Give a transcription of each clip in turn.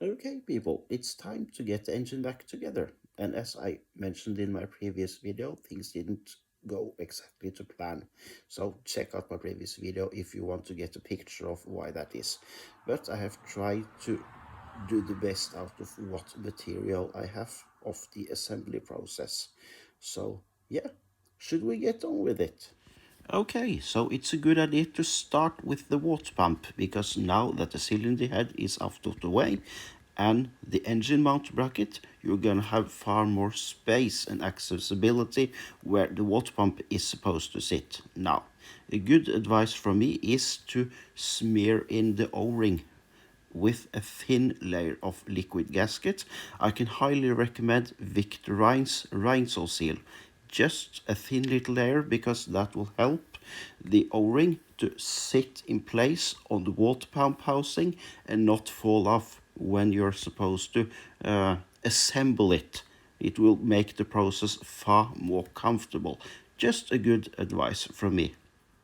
Okay, people, it's time to get the engine back together. And as I mentioned in my previous video, things didn't go exactly to plan. So check out my previous video if you want to get a picture of why that is. But I have tried to do the best out of what material I have of the assembly process. So yeah, should we get on with it? Okay, so it's a good idea to start with the water pump because now that the cylinder head is out of the way and the engine mount bracket, you're gonna have far more space and accessibility where the water pump is supposed to sit. Now, a good advice from me is to smear in the O-ring with a thin layer of liquid gasket. I can highly recommend Victor Reinsoll seal. Just a thin little layer because that will help the O-ring to sit in place on the water pump housing and not fall off when you're supposed to assemble it. It will make the process far more comfortable. Just a good advice from me.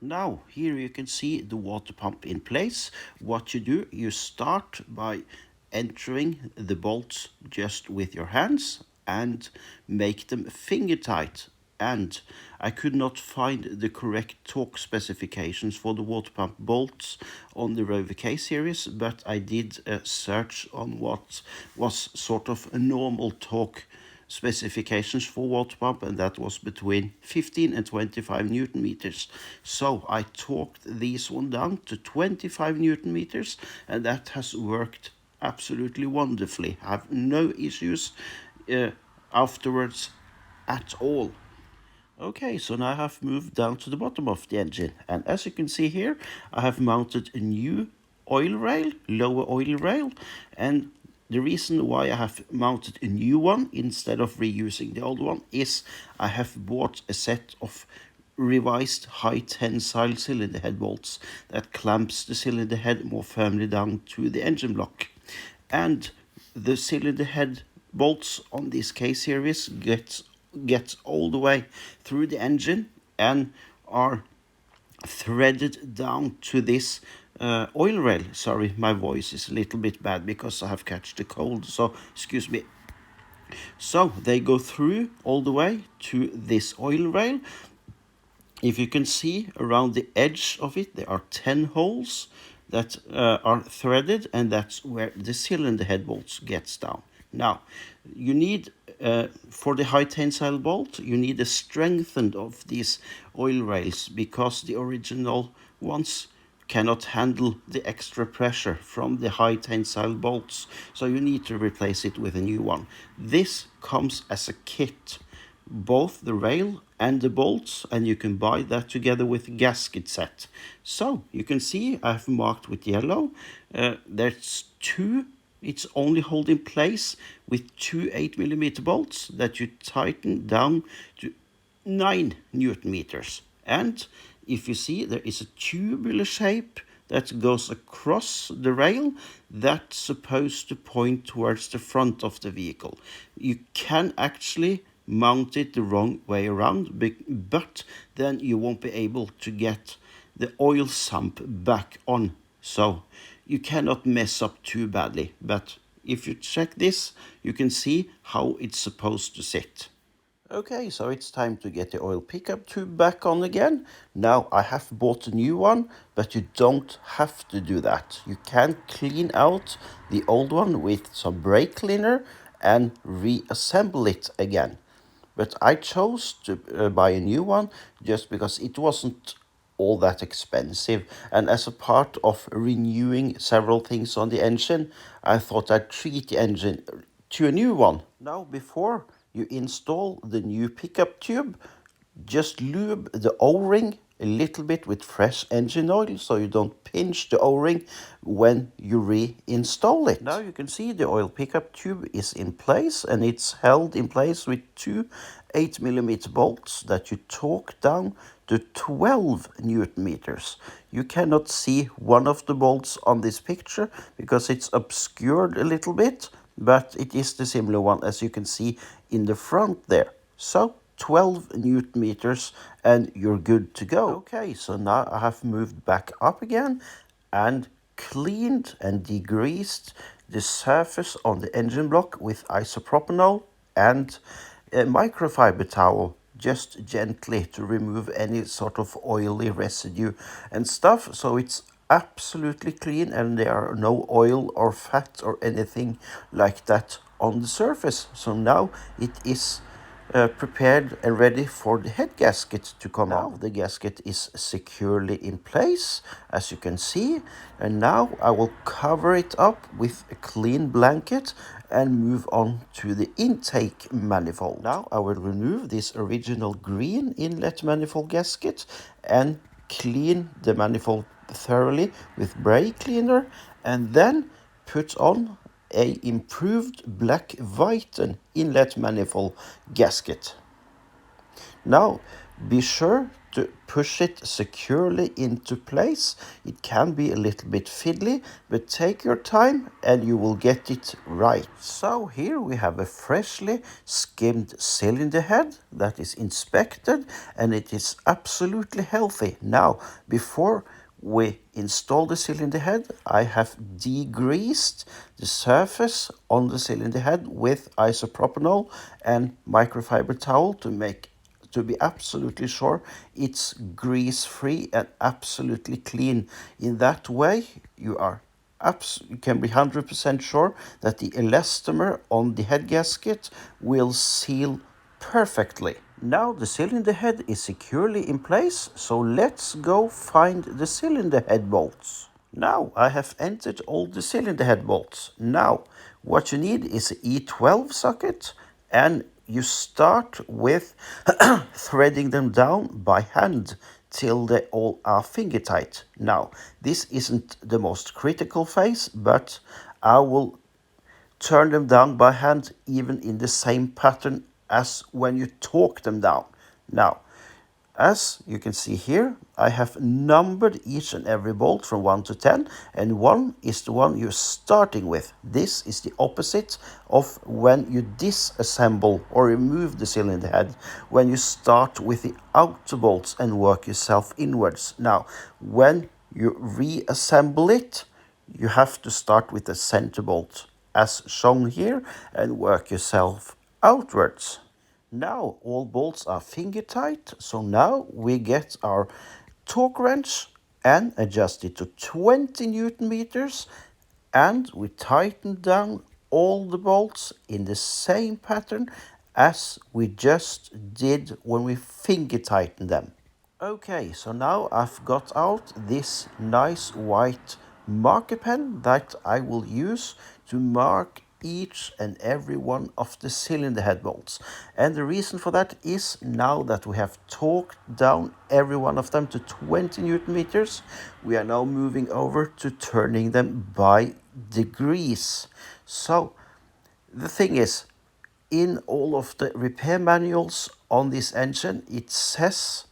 Now, here you can see the water pump in place. What you do, you start by entering the bolts just with your hands and make them finger tight. And I could not find the correct torque specifications for the water pump bolts on the Rover K series, but I did a search on what was sort of a normal torque specifications for water pump, and that was between 15 and 25 newton meters. So I torqued these one down to 25 newton meters, and that has worked absolutely wonderfully. I have no issues uh, afterwards at all. Okay, so now I have moved down to the bottom of the engine, and as you can see here, I have mounted a new oil rail, lower oil rail, and the reason why I have mounted a new one instead of reusing the old one is I have bought a set of revised high tensile cylinder head bolts that clamps the cylinder head more firmly down to the engine block. And the cylinder head bolts on this K series get all the way through the engine and are threaded down to this oil rail. Sorry, my voice is a little bit bad because I have catched a cold, so excuse me. So they go through all the way to this oil rail. If you can see around the edge of it, there are 10 holes that are threaded, and that's where the cylinder head bolts gets down. Now, you need, for the high tensile bolt, you need a strengthened of these oil rails because the original ones cannot handle the extra pressure from the high tensile bolts. So you need to replace it with a new one. This comes as a kit, both the rail and the bolts, and you can buy that together with gasket set. So you can see I've marked with yellow. There's two. It's only hold in place with two 8mm bolts that you tighten down to 9 newton meters. And if you see, there is a tubular shape that goes across the rail that's supposed to point towards the front of the vehicle. You can actually mount it the wrong way around, but then you won't be able to get the oil sump back on. So you cannot mess up too badly. But if you check this, you can see how it's supposed to sit. Okay, so it's time to get the oil pickup tube back on again. Now I have bought a new one, but you don't have to do that. You can clean out the old one with some brake cleaner and reassemble it again. But I chose to buy a new one just because it wasn't all that expensive. And as a part of renewing several things on the engine, I thought I'd treat the engine to a new one. Now, before you install the new pickup tube, just lube the O-ring a little bit with fresh engine oil so you don't pinch the O-ring when you reinstall it. Now you can see the oil pickup tube is in place, and it's held in place with two 8mm bolts that you torque down to 12 newton meters. You cannot see one of the bolts on this picture because it's obscured a little bit, but it is the similar one as you can see in the front there. So 12 newton meters and you're good to go. Okay, so now I have moved back up again and cleaned and degreased the surface on the engine block with isopropanol and a microfiber towel, just gently to remove any sort of oily residue and stuff, so it's absolutely clean and there are no oil or fat or anything like that on the surface. So now it is prepared and ready for the head gasket to come out. Now the gasket is securely in place, as you can see, and now I will cover it up with a clean blanket and move on to the intake manifold. Now I will remove this original green inlet manifold gasket and clean the manifold thoroughly with brake cleaner, and then put on a improved black Whiten inlet manifold gasket. Now be sure to push it securely into place. It can be a little bit fiddly, but take your time and you will get it right. So here we have a freshly skimmed cylinder head that is inspected and it is absolutely healthy. Now, before we install the cylinder head, I have degreased the surface on the cylinder head with isopropanol and microfiber towel to be absolutely sure it's grease free and absolutely clean. In that way you can be 100% sure that the elastomer on the head gasket will seal perfectly. Now the cylinder head is securely in place, so let's go find the cylinder head bolts. Now I have entered all the cylinder head bolts. Now what you need is an E12 socket, and you start with threading them down by hand till they all are finger tight. Now this isn't the most critical phase, but I will turn them down by hand even in the same pattern as when you torque them down. Now, as you can see here, I have numbered each and every bolt from 1 to 10, and 1 is the one you're starting with. This is the opposite of when you disassemble or remove the cylinder head, when you start with the outer bolts and work yourself inwards. Now, when you reassemble it, you have to start with the center bolt, as shown here, and work yourself outwards. Now all bolts are finger tight, so now we get our torque wrench and adjust it to 20 Newton meters, and we tighten down all the bolts in the same pattern as we just did when we finger tightened them. Okay, so now I've got out this nice white marker pen that I will use to mark each and every one of the cylinder head bolts. And the reason for that is, now that we have torqued down every one of them to 20 Newton meters, we are now moving over to turning them by degrees. So the thing is, in all of the repair manuals on this engine, it says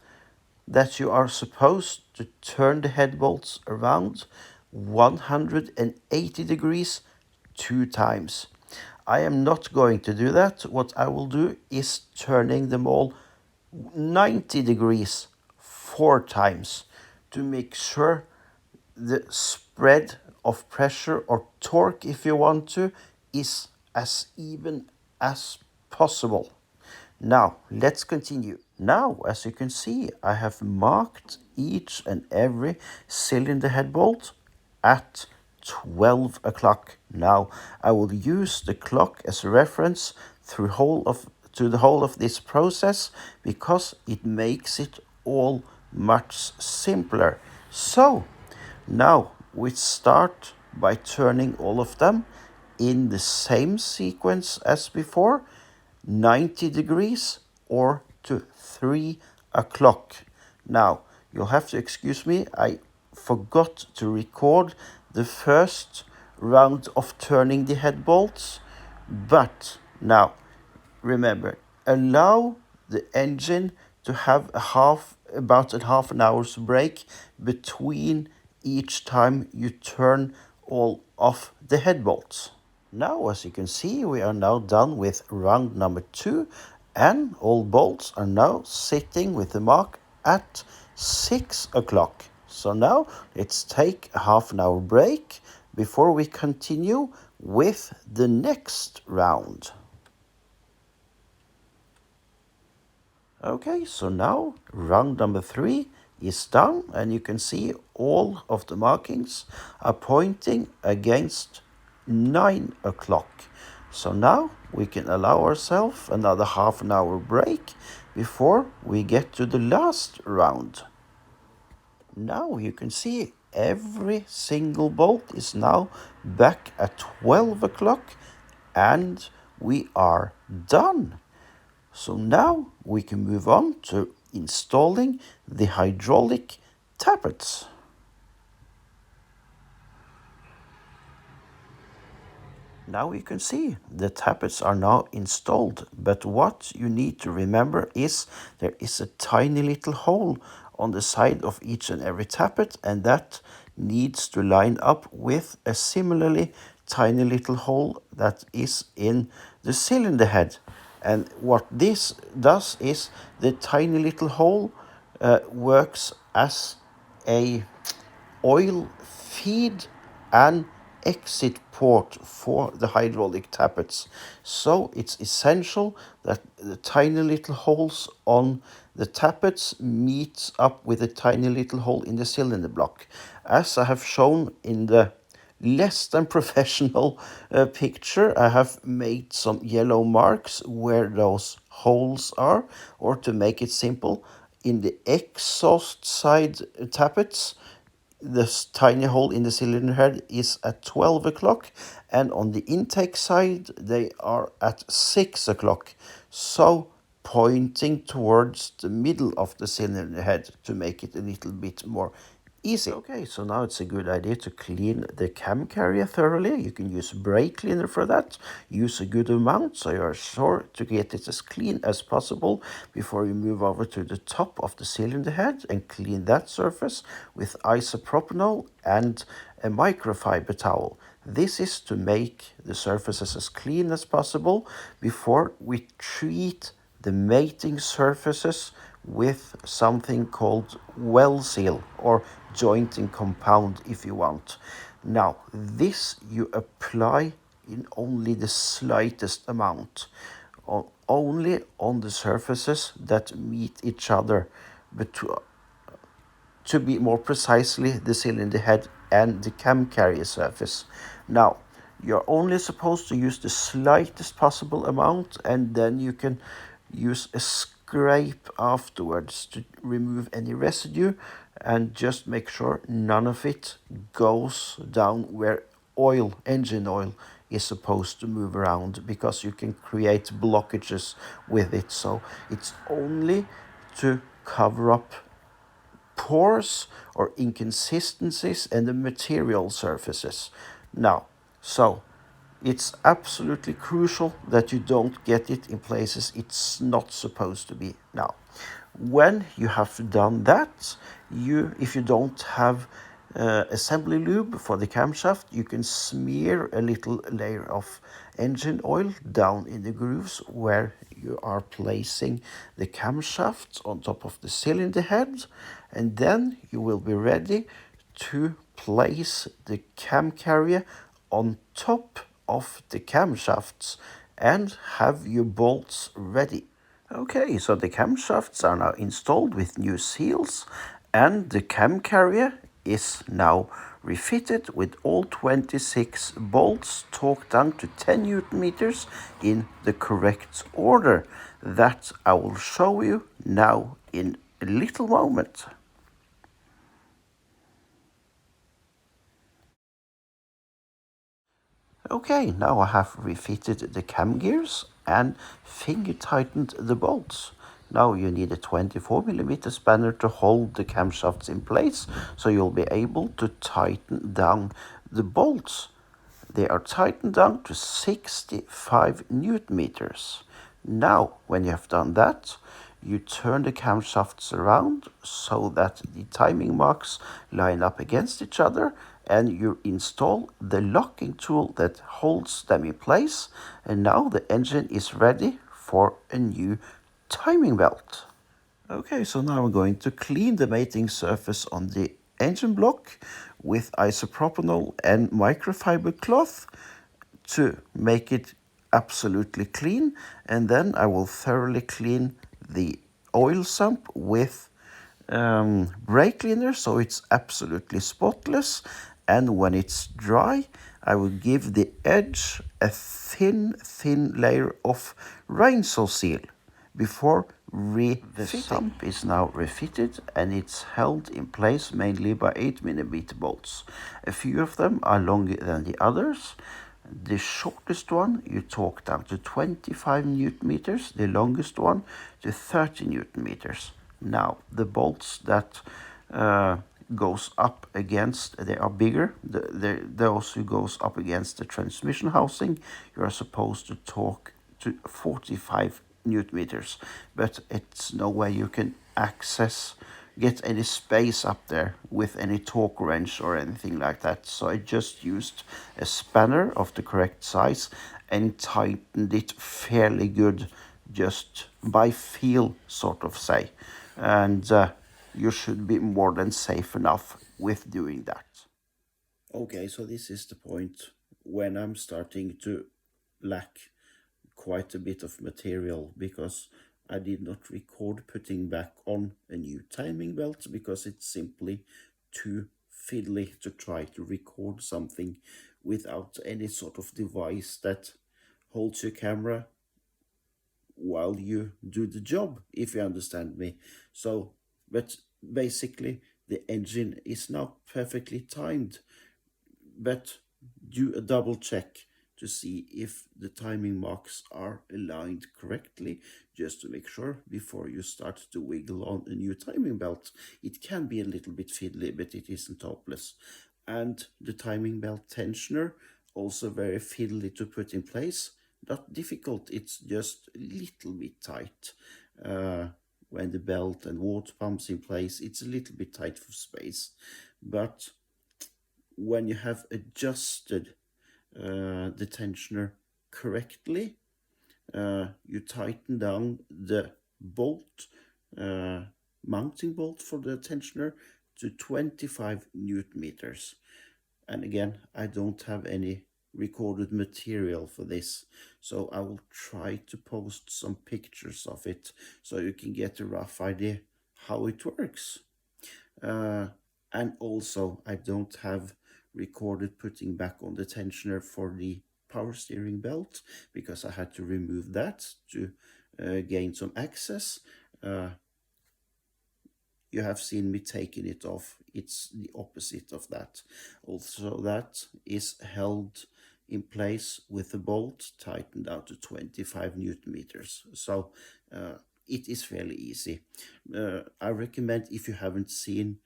that you are supposed to turn the head bolts around 180 degrees 2 times. I am not going to do that. What I will do is turning them all 90 degrees 4 times to make sure the spread of pressure or torque, if you want to, is as even as possible. Now let's continue. Now, as you can see, I have marked each and every cylinder head bolt at 12 o'clock. Now I will use the clock as a reference to the whole of this process, because it makes it all much simpler. So now we start by turning all of them in the same sequence as before, 90 degrees or to 3 o'clock. Now you'll have to excuse me, I forgot to record the first round of turning the head bolts, but now remember, allow the engine to have about a half an hour's break between each time you turn all of the head bolts. Now, as you can see, we are now done with round number 2, and all bolts are now sitting with the mark at 6 o'clock. So now let's take a half an hour break before we continue with the next round. Okay, so now round number 3 is done, and you can see all of the markings are pointing against 9 o'clock. So now we can allow ourselves another half an hour break before we get to the last round. Now you can see every single bolt is now back at 12 o'clock, and we are done. So now we can move on to installing the hydraulic tappets. Now you can see the tappets are now installed, but what you need to remember is there is a tiny little hole on the side of each and every tappet, and that needs to line up with a similarly tiny little hole that is in the cylinder head. And what this does is the tiny little hole works as a oil feed and exit port for the hydraulic tappets. So it's essential that the tiny little holes on the tappets meets up with a tiny little hole in the cylinder block. As I have shown in the less than professional picture, I have made some yellow marks where those holes are, or to make it simple, in the exhaust side tappets, this tiny hole in the cylinder head is at 12 o'clock, and on the intake side they are at 6 o'clock, so pointing towards the middle of the cylinder head to make it a little bit more easy. Okay, so now it's a good idea to clean the cam carrier thoroughly. You can use brake cleaner for that. Use a good amount so you're sure to get it as clean as possible before you move over to the top of the cylinder head and clean that surface with isopropanol and a microfiber towel. This is to make the surfaces as clean as possible before we treat the mating surfaces with something called well seal, or jointing compound if you want. Now this you apply in only the slightest amount, only on the surfaces that meet each other, to be more precisely the cylinder head and the cam carrier surface. Now you're only supposed to use the slightest possible amount, and then you can use a scrape afterwards to remove any residue, and just make sure none of it goes down where oil, engine oil, is supposed to move around, because you can create blockages with it. So it's only to cover up pores or inconsistencies in the material surfaces. Now, so it's absolutely crucial that you don't get it in places it's not supposed to be. Now, when you have done that, if you don't have assembly lube for the camshaft, you can smear a little layer of engine oil down in the grooves where you are placing the camshaft on top of the cylinder head, and then you will be ready to place the cam carrier on top of the camshafts and have your bolts ready. Okay, so the camshafts are now installed with new seals, and the cam carrier is now refitted with all 26 bolts torqued down to 10 Newton meters in the correct order. That I will show you now in a little moment. Okay, now I have refitted the cam gears and finger tightened the bolts. Now you need a 24mm spanner to hold the camshafts in place, so you'll be able to tighten down the bolts. They are tightened down to 65 Newton meters. Now, when you have done that, you turn the camshafts around so that the timing marks line up against each other, and you install the locking tool that holds them in place, and now the engine is ready for a new timing belt. Okay, so now I'm going to clean the mating surface on the engine block with isopropanol and microfiber cloth to make it absolutely clean, and then I will thoroughly clean the oil sump with brake cleaner so it's absolutely spotless. And when it's dry, I will give the edge a thin layer of Reinso seal before refitting. The sump is now refitted and it's held in place mainly by 8mm bolts. A few of them are longer than the others. The shortest one you torque down to 25 Newton meters, the longest one to 30 Newton meters. Now, the bolts that goes up against, they are bigger. Those who goes up against the transmission housing, you are supposed to torque to 45 Newton meters, but it's no way you can get any space up there with any torque wrench or anything like that. So I just used a spanner of the correct size and tightened it fairly good, just by feel, sort of say. And you should be more than safe enough with doing that. Okay, so this is the point when I'm starting to lack quite a bit of material, because I did not record putting back on a new timing belt because it's simply too fiddly to try to record something without any sort of device that holds your camera while you do the job, if you understand me. So, but basically the engine is now perfectly timed, but do a double check to see if the timing marks are aligned correctly, just to make sure before you start to wiggle on a new timing belt. It can be a little bit fiddly, but it isn't hopeless. And the timing belt tensioner, also very fiddly to put in place. Not difficult, it's just a little bit tight. When the belt and water pumps in place, it's a little bit tight for space. But when you have adjusted the tensioner correctly, you tighten down the bolt, mounting bolt for the tensioner to 25 Newton meters. And again, I don't have any recorded material for this, so I will try to post some pictures of it so you can get a rough idea how it works. And also, I don't have recorded putting back on the tensioner for the power steering belt because I had to remove that to gain some access. You have seen me taking it off. It's the opposite of that. Also, that is held in place with the bolt tightened out to 25 Newton meters. So it is fairly easy. I recommend, if you haven't seen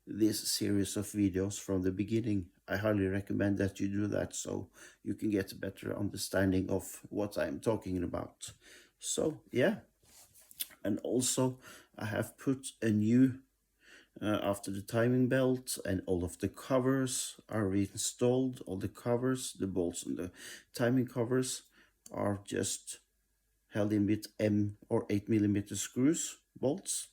this series of videos from the beginning, I highly recommend that you do that so you can get a better understanding of what I'm talking about. So yeah, and also I have put a new after the timing belt and all of the covers are reinstalled. All the covers, the bolts and the timing covers are just held in with M or 8mm screws, bolts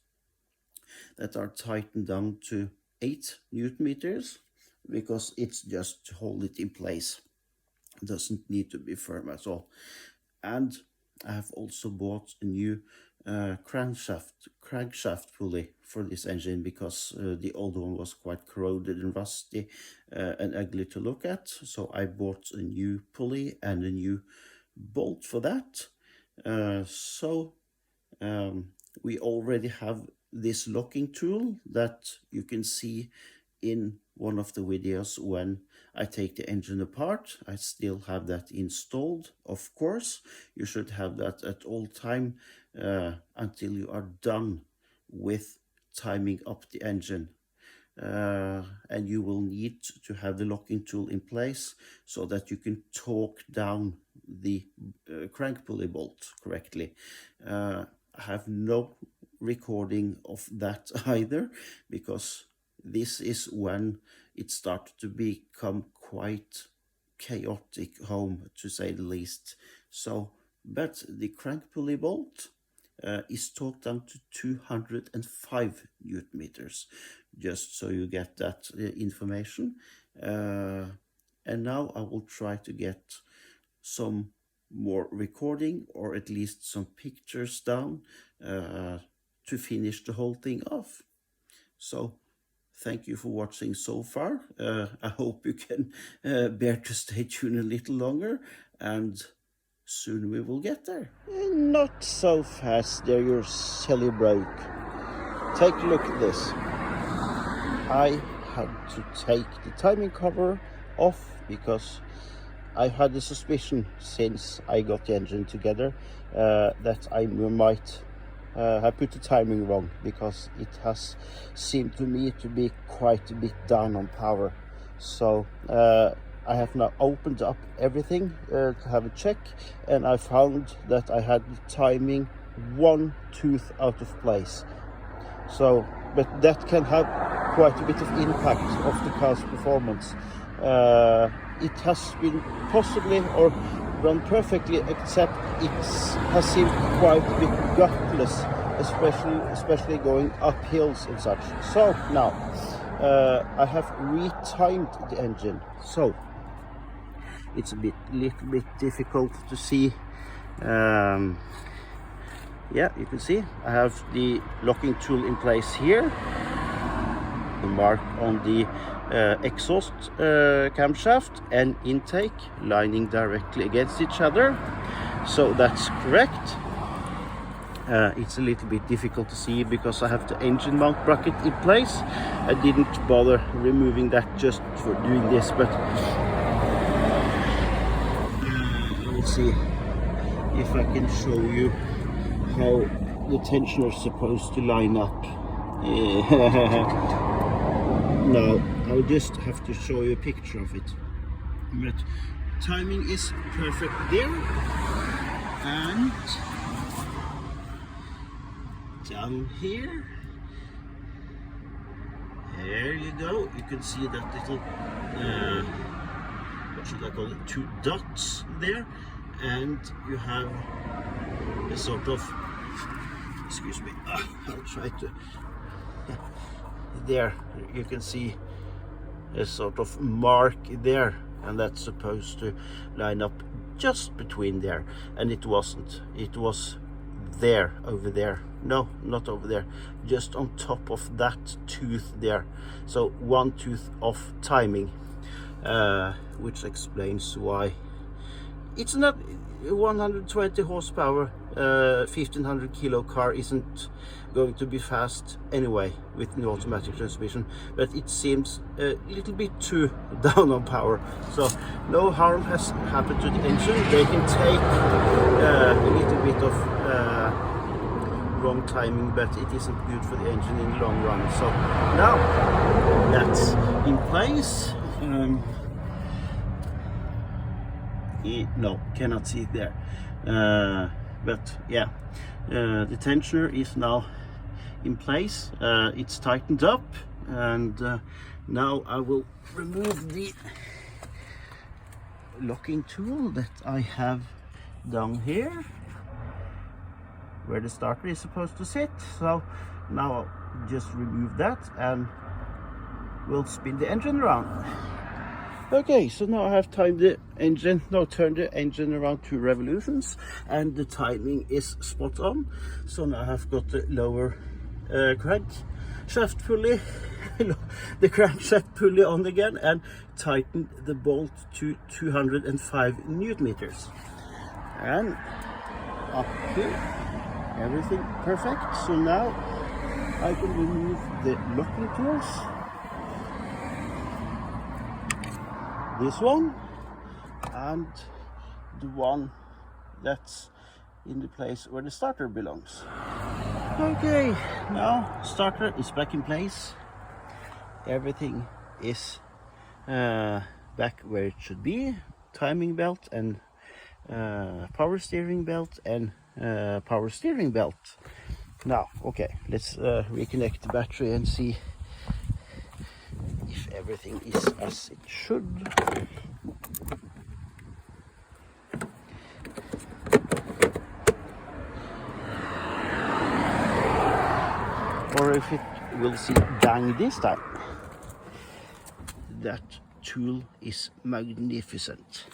that are tightened down to 8 Newton meters because it's just to hold it in place. It doesn't need to be firm at all. And I have also bought a new crankshaft pulley for this engine because the old one was quite corroded and rusty and ugly to look at. So I bought a new pulley and a new bolt for that. We already have this locking tool that you can see in one of the videos when I take the engine apart. I still have that installed, of course. You should have that at all time until you are done with timing up the engine. And you will need to have the locking tool in place so that you can torque down the crank pulley bolt correctly. I have no recording of that either because this is when it started to become quite chaotic home, to say the least. So, but the crank pulley bolt is torqued down to 205 Newton meters, just so you get that information. And now I will try to get some more recording, or at least some pictures down, to finish the whole thing off. So thank you for watching so far. I hope you can bear to stay tuned a little longer, and soon we will get there. Not so fast there, you silly bloke. Take a look at this. I had to take the timing cover off because I had a suspicion since I got the engine together that I might have put the timing wrong, because it has seemed to me to be quite a bit down on power. So I have now opened up everything to have a check, and I found that I had the timing one tooth out of place. So, but that can have quite a bit of impact of the car's performance. It has been possibly or run perfectly, except it has seemed quite a bit gutless, especially going up hills and such. So now I have retimed the engine, so it's a little bit difficult to see. Yeah, you can see I have the locking tool in place here, the mark on the exhaust camshaft and intake lining directly against each other, so that's correct. It's a little bit difficult to see because I have the engine mount bracket in place. I didn't bother removing that just for doing this, but let's see if I can show you how the tensioner is supposed to line up. Now I'll just have to show you a picture of it. But timing is perfect there, and down here, there you go. You can see that little what should I call it, 2 dots there, and you have a sort of, excuse me, I'll try to, there you can see a sort of mark there, and that's supposed to line up just between there, and it wasn't. It was there, over there. No, not over there, just on top of that tooth there. So 1 tooth off timing, which explains why it's not 120 horsepower 1500 kilo car isn't going to be fast anyway with the automatic transmission, but it seems a little bit too down on power. So no harm has happened to the engine. They can take a little bit of wrong timing, but it isn't good for the engine in the long run. So now that's in place. No, cannot see it there, but yeah, the tensioner is now in place. It's tightened up, and now I will remove the locking tool that I have down here where the starter is supposed to sit. So now I'll just remove that and we'll spin the engine around. Okay, so now I have timed the engine, turned the engine around 2 revolutions, and the timing is spot on. So now I have got the lower crankshaft pulley, the crankshaft pulley on again, and tightened the bolt to 205 Newton meters. And up here, everything perfect. So now I can remove the locking tools. This one and the one that's in the place where the starter belongs. Okay, now starter is back in place. Everything is back where it should be. Timing belt and power steering belt and power steering belt. Now, okay, let's reconnect the battery and see if everything is as it should. sure if it will see bang this time. That tool is magnificent.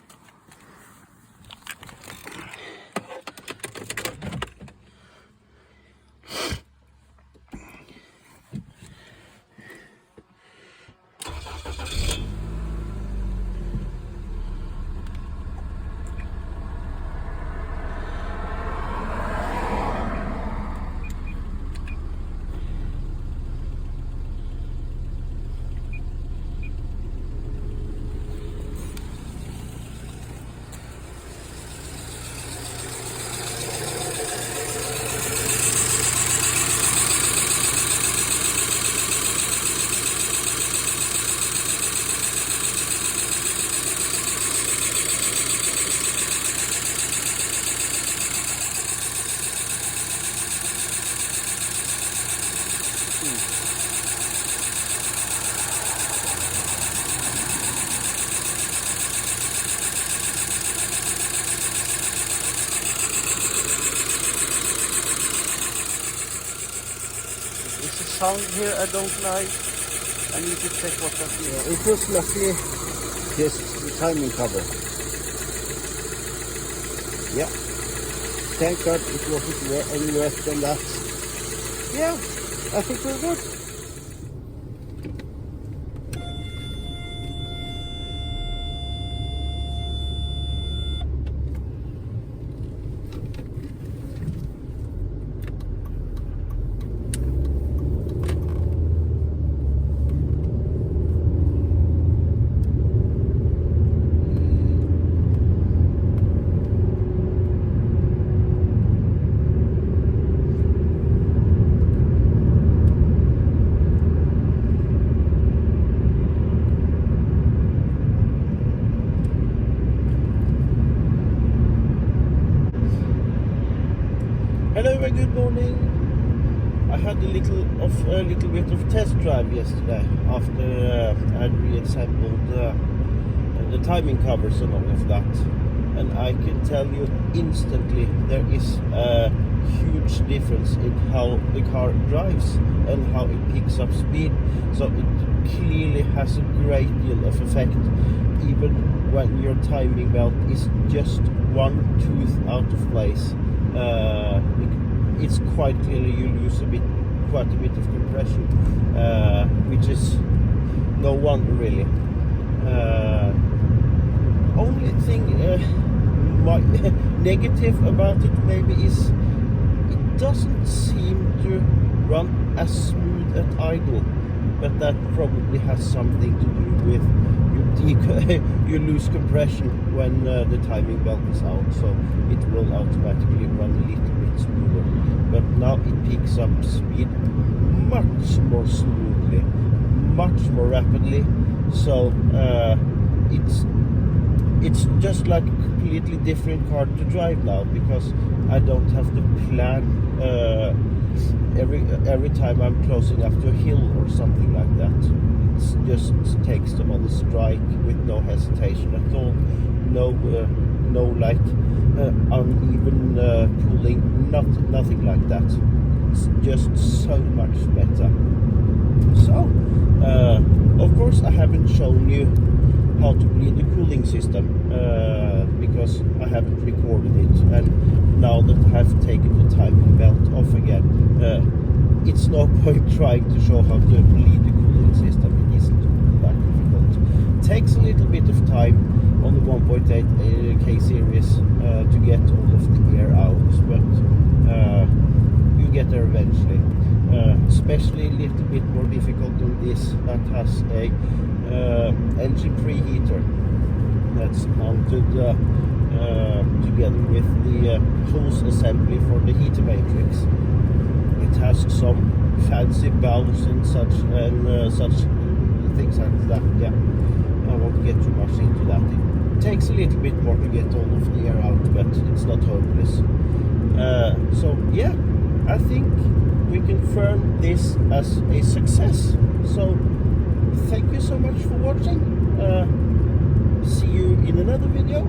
It's a sound here I don't like. I need to check what that is. Yeah, it was luckily just the timing cover. Yeah. Thank God it wasn't any less than that. Yeah, I think we're good. Hello and good morning. I had a little bit of test drive yesterday after I had reassembled the timing covers and all of that, and I can tell you instantly there is a huge difference in how the car drives and how it picks up speed. So it clearly has a great deal of effect, even when your timing belt is just one tooth out of place. It's quite clearly you lose quite a bit of compression, which is no wonder really. Only thing negative about it maybe is it doesn't seem to run as smooth at idle, but that probably has something to do with you lose compression when the timing belt is out, so it will automatically run a little bit smoother. But now it picks up speed much more smoothly, much more rapidly. So it's just like a completely different car to drive now, because I don't have to plan every time I'm closing up to a hill or something like that. It just takes them on the strike with no hesitation at all. No like uneven pulling, nothing like that. It's just so much better. So of course I haven't shown you how to bleed the cooling system because I haven't recorded it, and now that I have taken the timing belt off again, it's no point trying to show how to bleed the cooling system. It isn't that difficult. It takes a little bit of time on the 1.8K series to get all of the air out, but you get there eventually. Especially a little bit more difficult on this that has a engine preheater that's mounted together with the hose assembly for the heater matrix. It has some fancy valves and such things like that. Yeah, I won't get too much into that. It takes a little bit more to get all of the air out, but it's not hopeless. So yeah, I think we confirm this as a success. So thank you so much for watching. See you in another video.